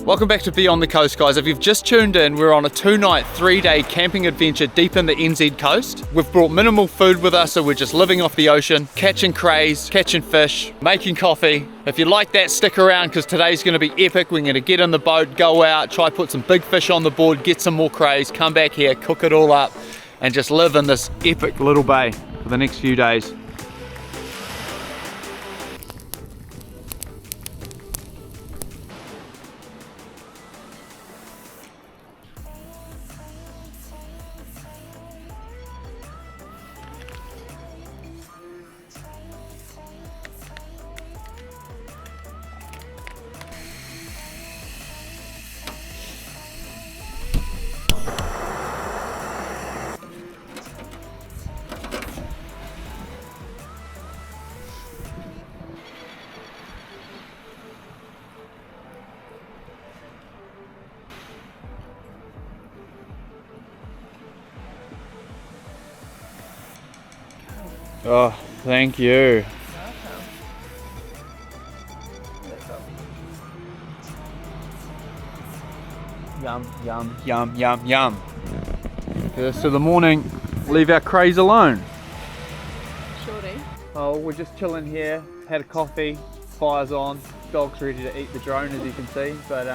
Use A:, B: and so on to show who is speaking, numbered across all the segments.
A: Welcome back to Beyond the Coast, guys. If you've just tuned in, we're on a 2-night, 3-day camping adventure deep in the NZ coast. We've brought minimal food with us, so we're just living off the ocean, catching crays, catching fish, making coffee. If you like that, stick around because today's going to be epic. We're going to get in the boat, go out, try put some big fish on the board, get some more crays, come back here, cook it all up, and just live in this epic little bay for the next few days. Oh, thank you. Yum, yum, yum, yum, yum. Okay, so the morning, leave our craze alone.
B: Shorty.
A: Oh, we're just chilling here, had a coffee, fire's on, dog's ready to eat the drone as you can see, but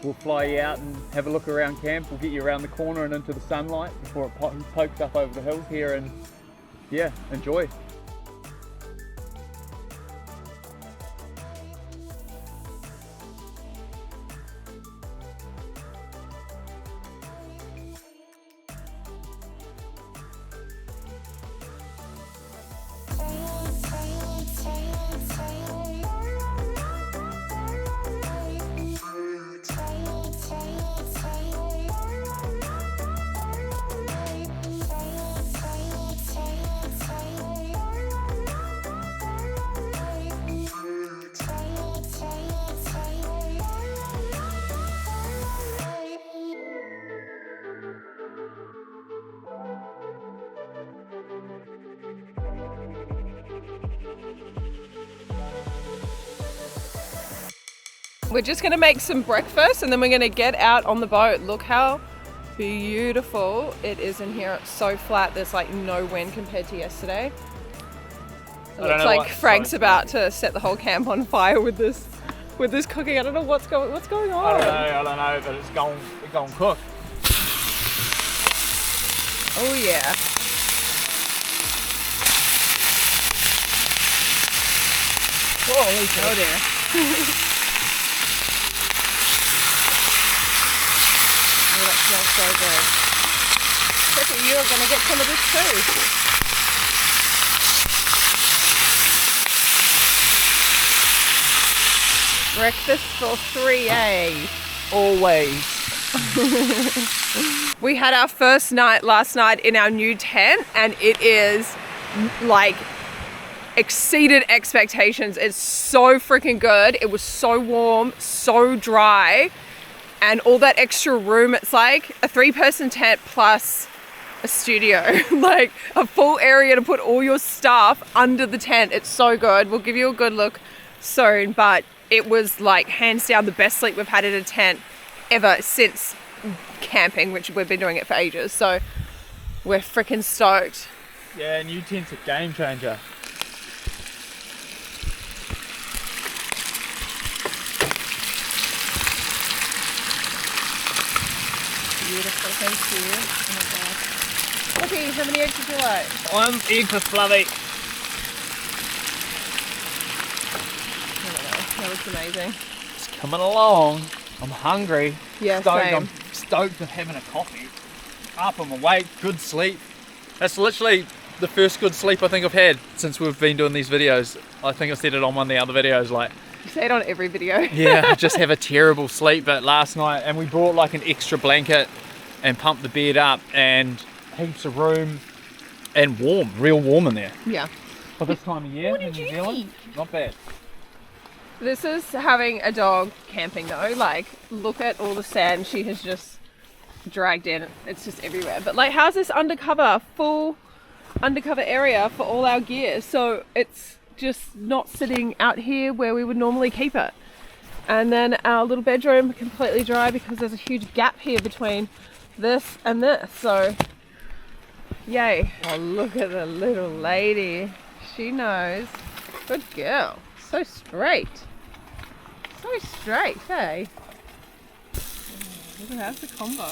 A: we'll fly you out and have a look around camp. We'll get you around the corner and into the sunlight before it pokes up over the hills here, and yeah, enjoy.
B: We're just gonna make some breakfast and then we're gonna get out on the boat. Look how beautiful it is in here. It's so flat, there's like no wind compared to yesterday. It looks like Frank's about to set the whole camp on fire with this cooking. I don't know what's going on.
A: I don't know, but it's going cook.
B: Oh yeah.
A: Oh
B: dear. Oh, that smells so good. Pippi, you're gonna get some of this too. Breakfast for 3A.
A: Always.
B: We had our first night last night in our new tent and it is like exceeded expectations. It's so freaking good. It was so warm, so dry, and all that extra room. It's like a 3-person tent plus a studio, like a full area to put all your stuff under the tent. It's so good. We'll give you a good look soon, but it was like hands down the best sleep we've had in a tent ever since camping, which we've been doing it for ages. So we're freaking stoked.
A: Yeah, new tent's a game changer.
B: Beautiful, thank you. Oh my god. Okay, how many eggs would you like?
A: One egg for Fluffy.
B: I don't know, that looks amazing.
A: It's coming along. I'm hungry.
B: Yeah,
A: stoked.
B: same.
A: I'm stoked with having a coffee. Up, I'm awake, good sleep. That's literally the first good sleep I think I've had since we've been doing these videos. I think I said it on one of the other videos, like,
B: You say it on every video.
A: yeah, I just have a terrible sleep. But last night, and we brought like an extra blanket and pumped the bed up, and heaps of room, and warm, real warm in there.
B: Yeah.
A: For this time of year
B: What
A: in
B: did
A: New
B: you
A: Zealand,
B: think?
A: not bad.
B: This is having a dog camping though. Like, look at all the sand she has just dragged in. It's just everywhere. But like, how's this undercover, full undercover area for all our gear? So it's just not sitting out here where we would normally keep it. And then our little bedroom completely dry because there's a huge gap here between this and this. So yay. Oh, look at the little lady. She knows. Good girl. So straight. So straight, hey? Look at that's the combo.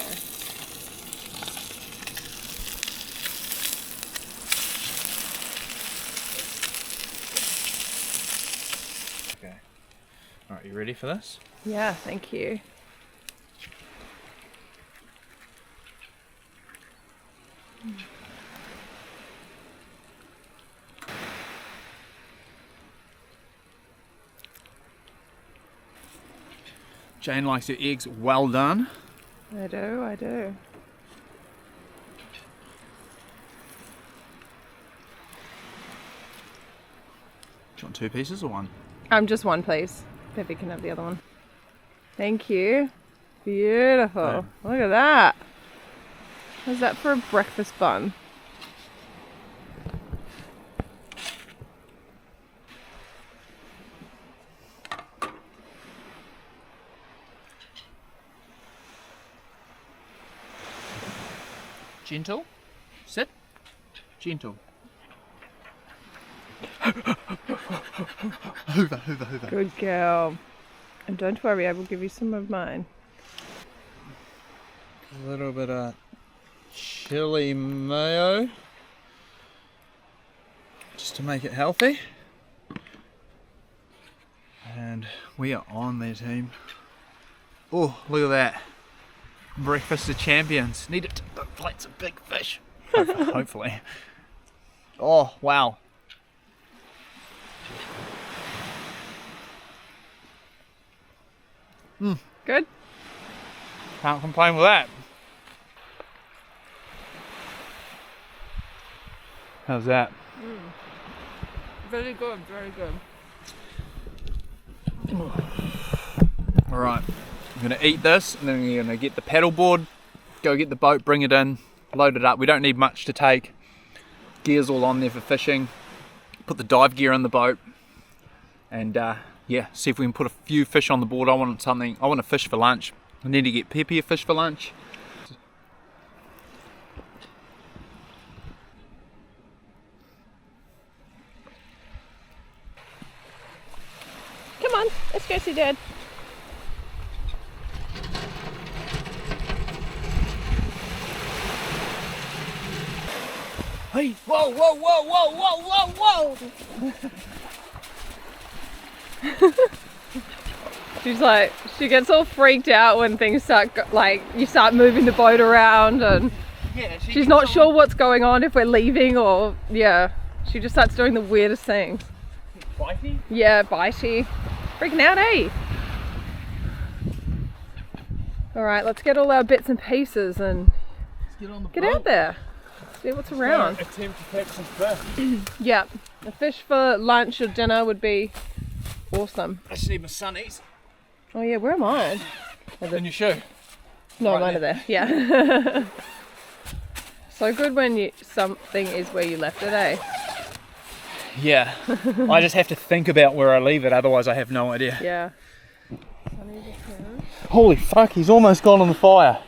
A: Okay. All right, you ready for this?
B: Yeah, thank you.
A: Jane likes her eggs well done.
B: I do, I do.
A: Do you want 2 pieces or 1?
B: Just one, please. Peppy can have the other one. Thank you. Beautiful.
A: Yeah.
B: Look at that. How's that for a breakfast bun?
A: Gentle. Sit. Gentle. Hoover.
B: Good girl. And don't worry, I will give you some of mine.
A: A little bit of chili mayo, just to make it healthy. And we are on there, team. Oh, look at that. Breakfast of champions. Need it. Plates of big fish. Hopefully. Oh, wow.
B: Good?
A: Can't complain with that. How's that?
B: Very good, very good.
A: Alright, I'm going to eat this and then we're going to get the paddle board, go get the boat, bring it in, load it up. We don't need much to take. Gear's all on there for fishing. Put the dive gear in the boat and yeah, see if we can put a few fish on the board. I want to fish for lunch. I need to get Peppy a fish for lunch.
B: Come on, let's go see Dad.
A: Hey, whoa, whoa, whoa, whoa, whoa, whoa, whoa!
B: She's like, she gets all freaked out when things start, like, you start moving the boat around and
A: Yeah,
B: she's not sure what's going on, if we're leaving or, yeah. She just starts doing the weirdest things.
A: Bitey?
B: Yeah, bitey. Freaking out, eh? Alright, let's get all our bits and pieces and
A: Get on the
B: get
A: boat.
B: out there. See what's around.
A: Attempt to catch some fish.
B: Yeah, a fish for lunch or dinner would be awesome.
A: I just need my sunnies.
B: Oh yeah, where are mine?
A: In your shoe.
B: No,
A: Right
B: mine are there. Yeah. So good when something is where you left it, eh?
A: Yeah. I just have to think about where I leave it, otherwise I have no idea.
B: Yeah.
A: Holy fuck, he's almost gone on the fire.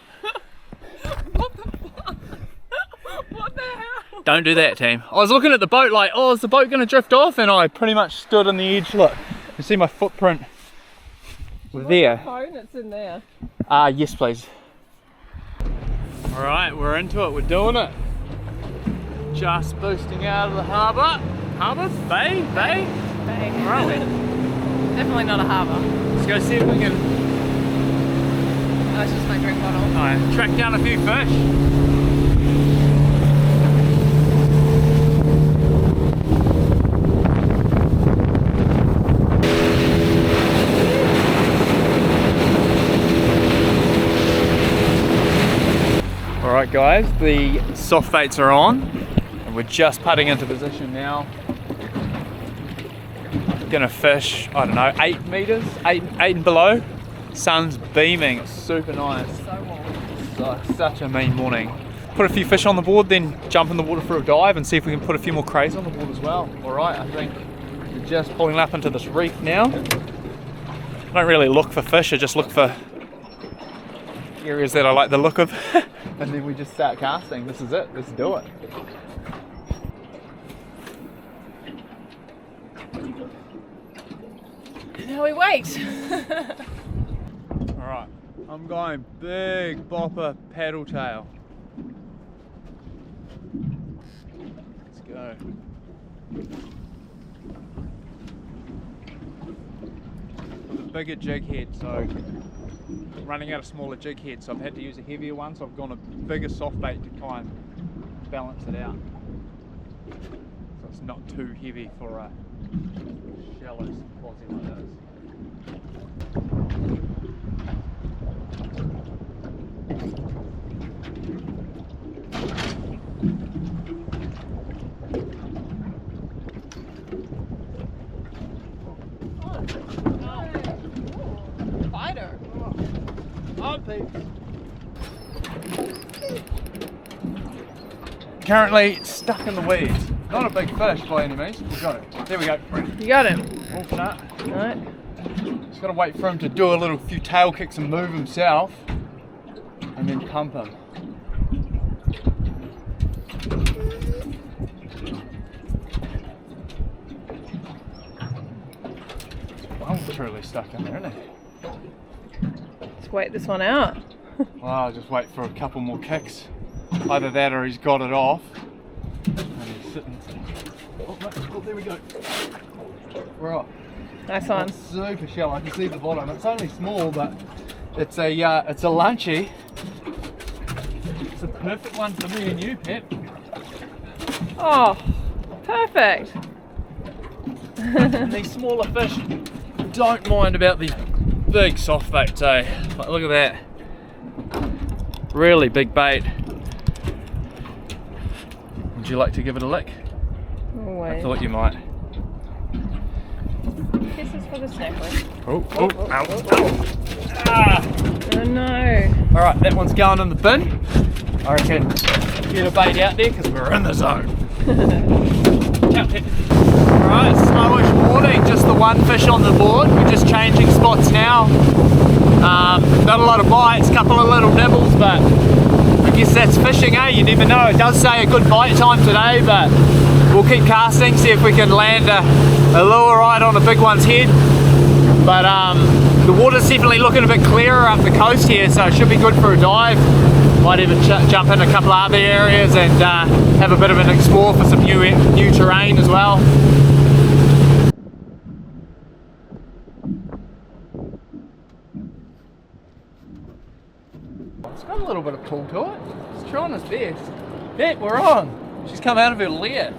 B: What the hell?
A: Don't do that, team. I was looking at the boat like, oh, is the boat going to drift off? And I pretty much stood on the edge. Look, you see my footprint there.
B: Phone that's in there.
A: Yes, please. All right, we're into it. We're doing it. Just boosting out of the harbour. Harbour? Bay?
B: Bang.
A: Where are we?
B: Definitely not a harbour.
A: Let's go see if we can
B: That's just my drink bottle.
A: track down a few fish. Alright guys, the soft baits are on and we're just putting into position now. Gonna fish, I don't know, 8 meters, 8 and below. Sun's beaming, it's super nice.
B: So warm.
A: So, such a mean morning. Put a few fish on the board, then jump in the water for a dive and see if we can put a few more crays on the board as well. Alright, I think we're just pulling up into this reef now. I don't really look for fish, I just look for areas that I like the look of. And then we just start casting. This is it, let's do it.
B: Now we wait.
A: Alright, I'm going big bopper paddle tail. Let's go. With a bigger jig head, so I'm running out of smaller jig heads, so I've had to use a heavier one, so I've gone a bigger soft bait to try and balance it out. So it's not too heavy for a shallow quasi like this.
B: Fighter.
A: Oh, peeps. Currently stuck in the weeds. Not a big fish by any means. We got it. There we go.
B: You got him.
A: Open up.
B: Right.
A: Just gotta wait for him to do a few tail kicks and move himself, and then pump him. I'm truly stuck in there, isn't he?
B: Let's wait this one out.
A: Well, I'll just wait for a couple more kicks. Either that or he's got it off. And he's sitting. Oh, there we go. Right.
B: Nice one.
A: It's super shallow. I can see the bottom. It's only small, but it's a lunchy. It's a perfect one for me and you, Pep.
B: Oh, perfect.
A: And these smaller fish don't mind about these big soft baits, eh? Like, look at that. Really big bait. Would you like to give it a lick? I thought you might.
B: Kisses for the snapper.
A: Oh, ow. Ah.
B: Oh no.
A: Alright, that one's going in the bin. I reckon get a bait out there because we're in the zone. Alright, slowish morning, just the one fish on the board. We're just changing spots now. Not a lot of bites, couple of little nibbles, but I guess that's fishing, eh? You never know. It does say a good bite time today, but we'll keep casting, see if we can land a lure right on a big one's head. But the water's definitely looking a bit clearer up the coast here, so it should be good for a dive. Might even jump in a couple of other areas and have a bit of an explore for some new terrain as well. It's got a little bit of pull to it. It's trying its best. Pet, we're on. She's come out of her lair.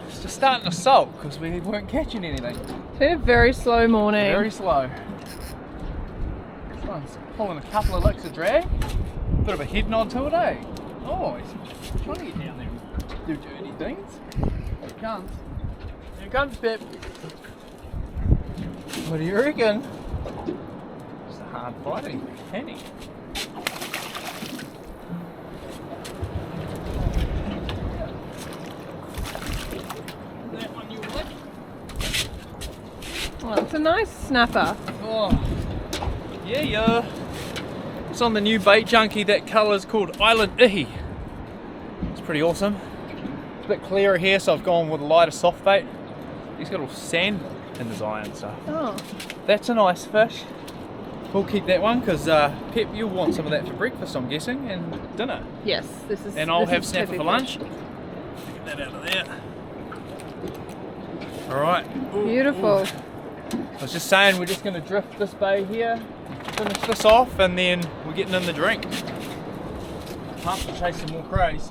A: It's just starting to sulk because we weren't catching anything.
B: It's been a very slow morning.
A: Very slow. This one's pulling a couple of licks of drag. Bit of a head nod to it, eh? Oh, he's trying to get down there and do dirty things. Here it comes. Here it comes, Pep. What do you reckon? It's a hard fighting penny. That one you lick.
B: Oh, it's a nice snapper.
A: Oh, yeah. It's on the new bait junkie. That colour's called Island Ihi. It's pretty awesome. It's a bit clearer here, so I've gone with a lighter soft bait. He's got all sand in his eye and stuff.
B: Oh.
A: That's a nice fish. We'll keep that one because Pep, you'll want some of that for breakfast, I'm guessing, and dinner.
B: Yes, this is.
A: And I'll
B: this
A: have
B: is
A: snapper
B: heavy
A: for lunch.
B: fish.
A: Get that out of there. All right. Ooh,
B: Beautiful.
A: ooh. I was just saying we're just going to drift this bay here, finish this off, and then we're getting in the drink. Pumped to chase some more crays.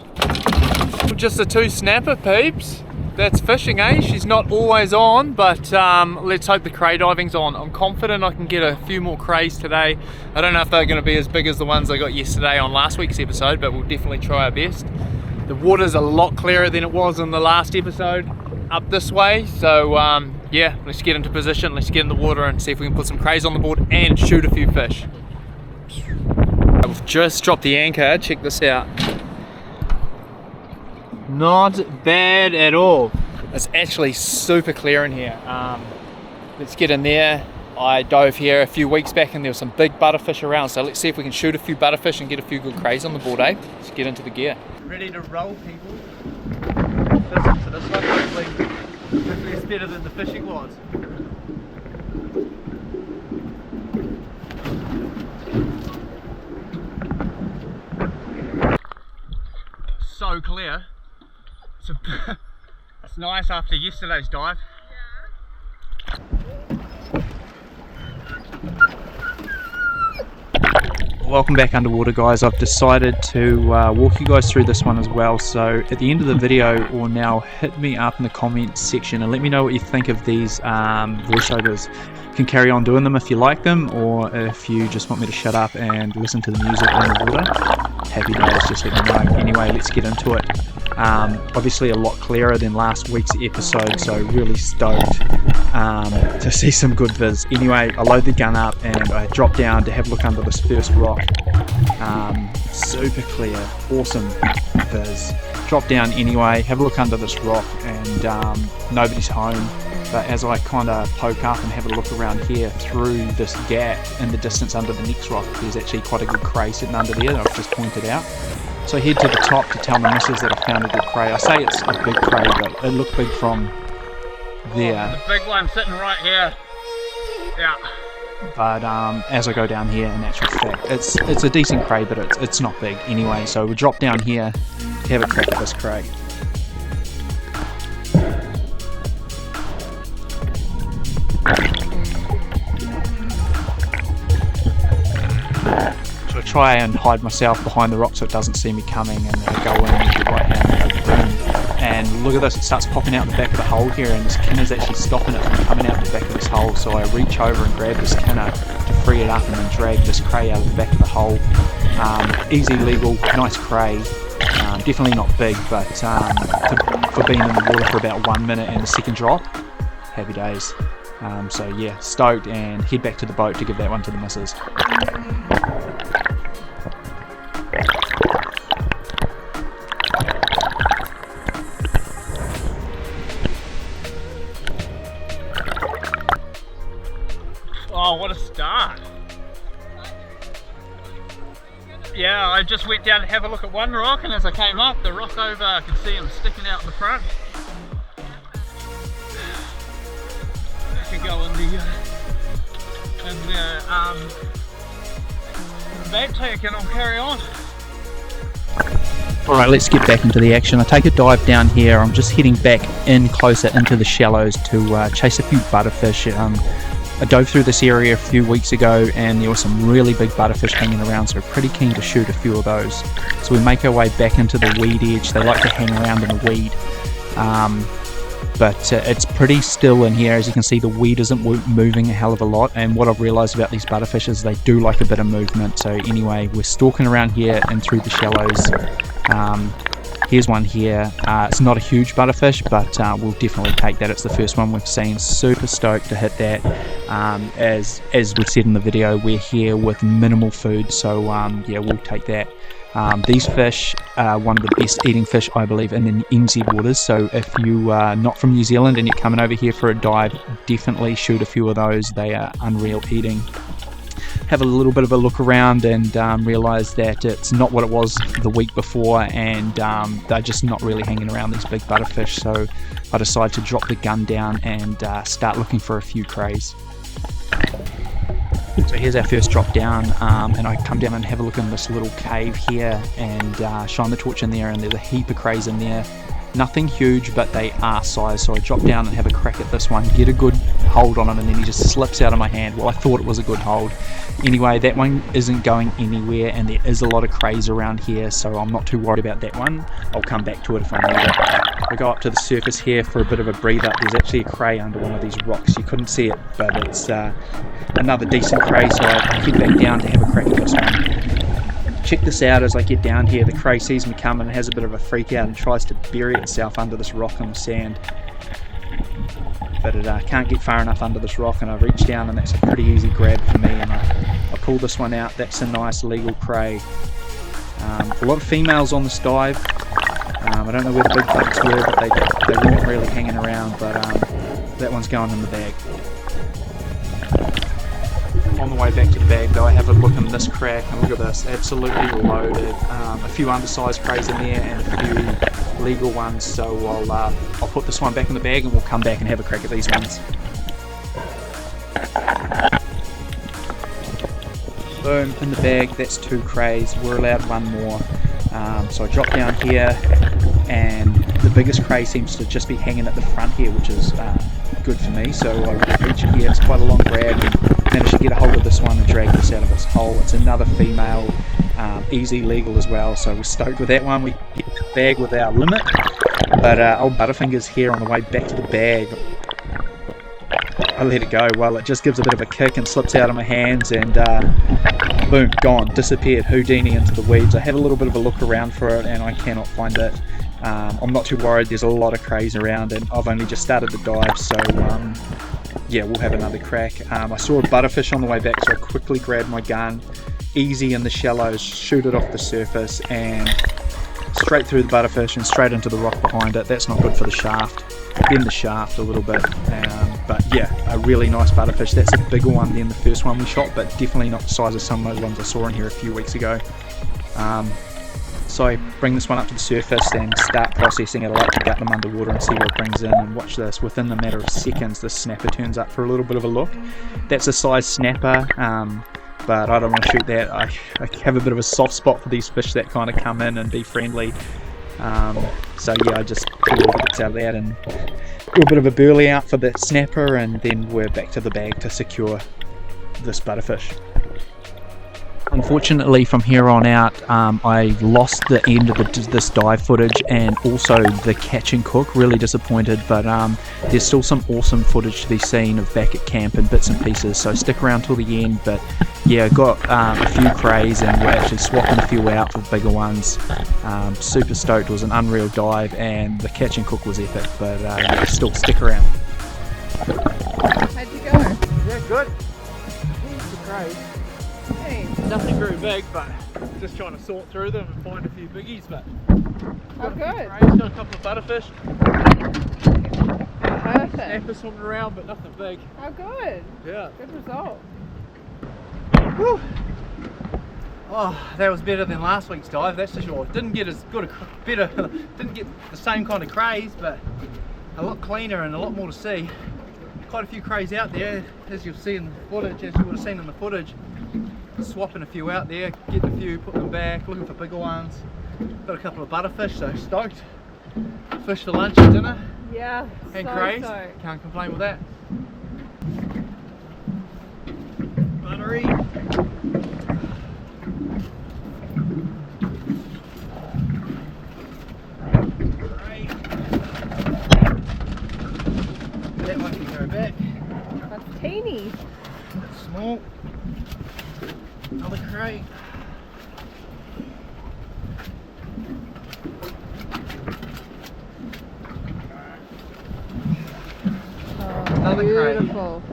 A: Just the two snapper peeps. That's fishing, eh? She's not always on, but let's hope the cray diving's on. I'm confident I can get a few more crays today. I don't know if they're going to be as big as the ones I got yesterday on last week's episode, but we'll definitely try our best. The water's a lot clearer than it was in the last episode up this way, so yeah, let's get into position, let's get in the water and see if we can put some crays on the board and shoot a few fish. We've just dropped the anchor, check this out. Not bad at all. It's actually super clear in here. Let's get in there. I dove here a few weeks back and there were some big butterfish around, so let's see if we can shoot a few butterfish and get a few good crays on the board, eh? Let's get into the gear. Ready to roll, people. Listen to this one, hopefully it's better than the fishing was. So clear. It's nice after yesterday's dive. Welcome back underwater, guys. I've decided to walk you guys through this one as well. So at the end of the video, or now, hit me up in the comments section and let me know what you think of these voiceovers. You can carry on doing them if you like them, or if you just want me to shut up and listen to the music in the water. Happy days, just let me know. Anyway, let's get into it. Obviously a lot clearer than last week's episode, so really stoked to see some good viz. Anyway, I load the gun up and I drop down to have a look under this first rock. Super clear, awesome viz. Drop down anyway, have a look under this rock, and nobody's home. But as I kind of poke up and have a look around here through this gap in the distance under the next rock, there's actually quite a good cray sitting under there that I've just pointed out. So I head to the top to tell my missus that I found a good cray. I say it's a big cray, but it looked big from there.
C: The big one sitting right here. Yeah.
A: But as I go down here, in actual fact, it's a decent cray, but it's not big anyway. So we drop down here to have a crack at this cray. So I try and hide myself behind the rock so it doesn't see me coming, and then I go in with the right hand, boom, and look at this, it starts popping out the back of the hole here, and this kinner's actually stopping it from coming out the back of this hole. So I reach over and grab this kinner to free it up and then drag this cray out of the back of the hole. Easy, legal, nice cray. Definitely not big, but for being in the water for about 1 minute and the second drop, happy days. So yeah, stoked, and head back to the boat to give that one to the missus.
C: Oh, what a start. Yeah, I just went down to have a look at one rock, and as I came up, the rock over, I could see him sticking out the front. I could go in the bag tank and I'll carry on.
A: Alright, let's get back into the action. I take a dive down here. I'm just heading back in closer into the shallows to chase a few butterfish. I dove through this area a few weeks ago and there were some really big butterfish hanging around, so pretty keen to shoot a few of those. So we make our way back into the weed edge. They like to hang around in the weed. But it's pretty still in here. As you can see, the weed isn't moving a hell of a lot, and what I've realised about these butterfish is they do like a bit of movement. So anyway, we're stalking around here and through the shallows. Here's one here. It's not a huge butterfish, but we'll definitely take that. It's the first one we've seen. Super stoked to hit that. As we've said in the video, we're here with minimal food, so yeah, we'll take that. These fish are one of the best eating fish, I believe, in the NZ waters. So if you are not from New Zealand and you're coming over here for a dive, definitely shoot a few of those. They are unreal eating. Have a little bit of a look around and realise that it's not what it was the week before, and they're just not really hanging around these big butterfish. So I decided to drop the gun down and start looking for a few crays. So here's our first drop down, and I come down and have a look in this little cave here and shine the torch in there, and there's a heap of crays in there. Nothing huge, but they are size. So I drop down and have a crack at this one, get a good hold on him, and then he just slips out of my hand. Well, I thought it was a good hold. Anyway, that one isn't going anywhere, and there is a lot of crays around here, so I'm not too worried about that one. I'll come back to it if I need it.
D: I go up to the surface here for a bit of a breather. There's actually a cray under one of these rocks. You couldn't see it, but it's another decent cray, so I head back down to have a crack at this one. Check this out as I get down here. The cray sees me coming and has a bit of a freak out and tries to bury itself under this rock on the sand. But it can't get far enough under this rock, and I reach down and that's a pretty easy grab for me, and I pull this one out. That's a nice legal cray. A lot of females on this dive. I don't know where the big bucks were, but they weren't really hanging around, but that one's going in the bag. On the way back to the bag though, I have a look in this crack, and look at this, absolutely loaded. A few undersized crays in there and a few legal ones, so I'll put this one back in the bag and we'll come back and have a crack at these ones. Boom, in the bag, that's 2 crays. We're allowed 1 more. So I drop down here, and the biggest cray seems to just be hanging at the front here, which is good for me. So I reach in here, it's quite a long grab, and manage to get a hold of this one and drag this out of its hole. It's another female, easy legal as well, so we're stoked with that one. We get the bag with our limit, but old Butterfinger's here on the way back to the bag. I let it go. Well, it just gives a bit of a kick and slips out of my hands, and boom, gone, disappeared, Houdini into the weeds. I have a little bit of a look around for it and I cannot find it. I'm not too worried, there's a lot of crays around and I've only just started the dive, so yeah, we'll have another crack. I saw a butterfish on the way back, so I quickly grabbed my gun, easy in the shallows, shoot it off the surface and straight through the butterfish and straight into the rock behind it. That's not good for the shaft. Bend the shaft a little bit, but yeah, a really nice butterfish. That's a bigger one than the first one we shot, but definitely not the size of some of those ones I saw in here a few weeks ago. So I bring this one up to the surface and start processing it. I like to gut them underwater and see what it brings in, and watch this, within a matter of seconds this snapper turns up for a little bit of a look. That's a size snapper, but I don't want to shoot that. I have a bit of a soft spot for these fish that kind of come in and be friendly. So yeah, I just pull all the bits out of that and do a bit of a burley out for the snapper, and then we're back to the bag to secure this butterfish. Unfortunately, from here on out, I lost the end of this dive footage and also the catch and cook. Really disappointed, but there's still some awesome footage to be seen of back at camp and bits and pieces, so stick around till the end. But yeah, got a few crays and we're actually swapping a few out for bigger ones. Super stoked. It was an unreal dive and the catch and cook was epic, but still stick around.
B: How'd you go?
C: Yeah, good. The crays.
B: Hey.
C: Nothing very big, but just trying to sort through them and find a few biggies. But
B: Oh, good.
C: crays, got a couple of butterfish.
B: Perfect.
C: Snapper swimming around, but nothing big.
B: Oh, good.
C: Yeah.
B: Good result.
C: Whew. Oh, that was better than last week's dive, that's for sure. Didn't get as good didn't get the same kind of crays, but a lot cleaner and a lot more to see. Quite a few crays out there, as you'll see in the footage, as you would have seen in the footage. Swapping a few out there, getting a few, putting them back, looking for bigger ones. Got a couple of butterfish, so stoked. Fish for lunch and dinner.
B: Yeah.
C: And
B: so
C: crays,
B: stoked.
C: can't complain with that. Buttery. That one can go back.
B: That's teeny.
C: That's small. Another cray.
B: Oh,
C: Another cray.
B: beautiful.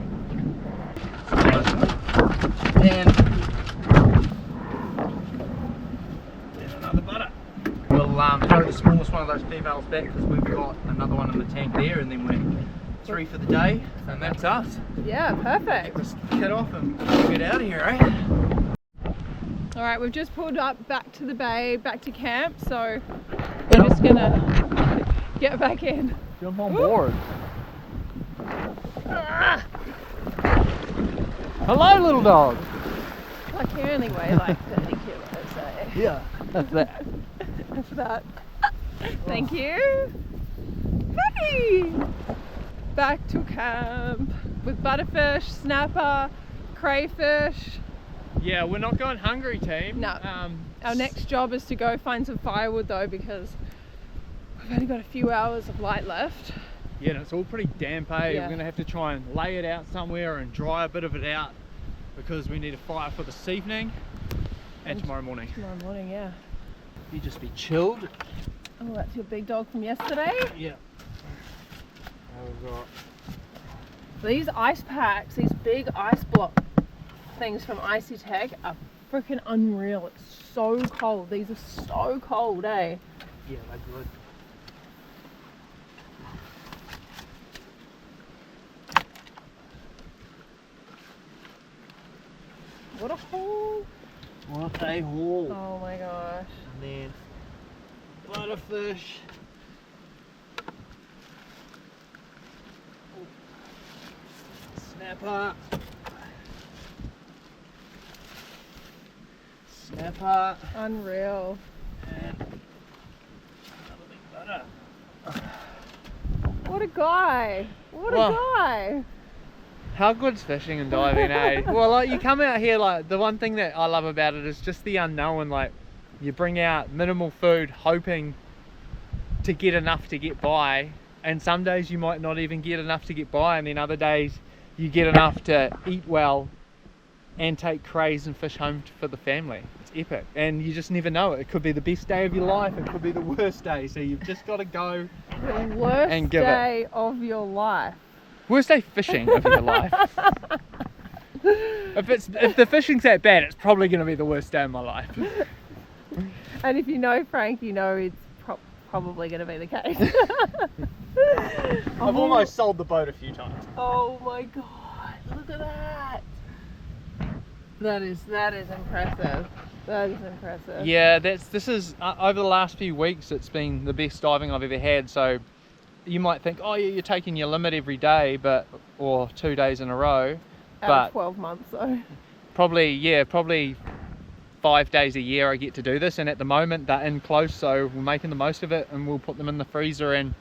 C: And another butter. We'll throw the smallest one of those females back because we've got another one in the tank there, and then we're 3 for the day, and that's us.
B: Yeah, perfect.
C: Get this kit off and get out of here, eh?
B: All right, we've just pulled up back to the bay, back to camp, so we're just gonna get back in.
C: Jump on board.
B: Ah,
C: Hello, little dog.
B: like you only weigh like 30 kilos, eh?
C: Yeah, that's that.
B: That's that. Thank you. Hey! Back to camp with butterfish, snapper, crayfish.
C: Yeah, we're not going hungry, team.
B: No. Our next job is to go find some firewood though, because We've only got a few hours of light left.
C: Yeah, and it's all pretty damp, eh?
B: Yeah.
C: We're gonna have to try and lay it out somewhere and dry a bit of it out because we need a fire for this evening and tomorrow morning.
B: Tomorrow morning, yeah.
C: You just be chilled.
B: Oh, that's your big dog from yesterday.
C: Yeah. We've got
B: These ice packs, these big ice block things from Icy Tech are freaking unreal. It's so cold. These are so cold, eh?
C: yeah, they're good.
B: What a haul.
C: What a haul.
B: Oh my gosh.
C: And then butterfish. Snapper. Snapper.
B: Unreal.
C: And another big butter.
B: What a guy. What
C: Well,
B: a guy.
C: How good's fishing and diving, eh? Well, like, you come out here, like, the one thing that I love about it is just the unknown. Like, you bring out minimal food hoping to get enough to get by, and some days you might not even get enough to get by, and then other days you get enough to eat well and take crays and fish home for the family. It's epic, and you just never know. It could be the best day of your life, it could be the worst day, so you've just got to go.
B: The worst
C: And give it.
B: day of your life.
C: Worst day fishing of your life. If the fishing's that bad, it's probably going to be the worst day of my life.
B: And if you know Frank, you know it's probably going to be the case.
C: I've almost sold the boat a few times.
B: Oh my god, look at that. That is impressive. That is impressive.
C: Yeah, this is over the last few weeks, it's been the best diving I've ever had. So you might think, oh yeah, you're taking your limit every day, or 2 days in a row.
B: Out
C: But
B: of 12 months though.
C: probably 5 days a year I get to do this, and at the moment they're in close, so we're making the most of it, and we'll put them in the freezer, and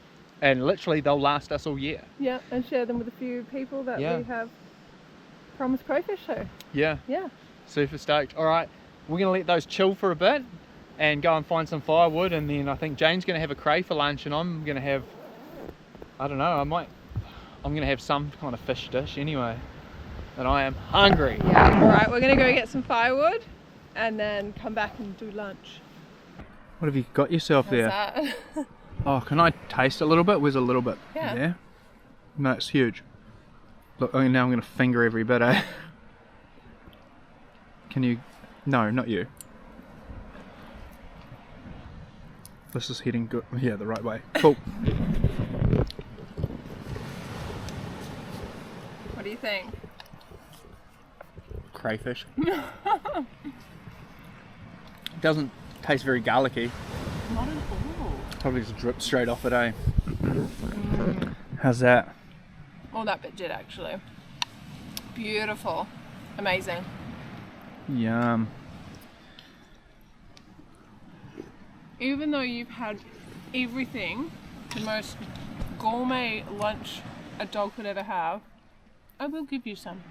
C: literally they'll last us all year.
B: Yeah, and share them with a few people that
C: Yeah.
B: we have promised crayfish to.
C: Yeah,
B: Yeah.
C: super stoked. All right, we're gonna let those chill for a bit and go and find some firewood, and then I think Jane's gonna have a cray for lunch, and I'm gonna have, I don't know, I'm gonna have some kind of fish dish anyway. And I am hungry.
B: Yeah. All right, we're gonna go get some firewood and then come back and do lunch.
C: What have you got yourself
B: How's that?
C: Oh, can I taste a little bit? Where's a little bit?
B: Yeah.
C: There? No, it's huge. Look, now I'm going to finger every bit, eh? Can you? No, not you. This is heading good. Yeah, the right way. Cool.
B: What do you think?
C: Crayfish. Doesn't taste very garlicky.
B: Not at all.
C: Probably just drips straight off it, eh? How's that?
B: Oh, that bit did actually. Beautiful. Amazing.
C: Yum.
B: Even though you've had everything, the most gourmet lunch a dog could ever have, I will give you some.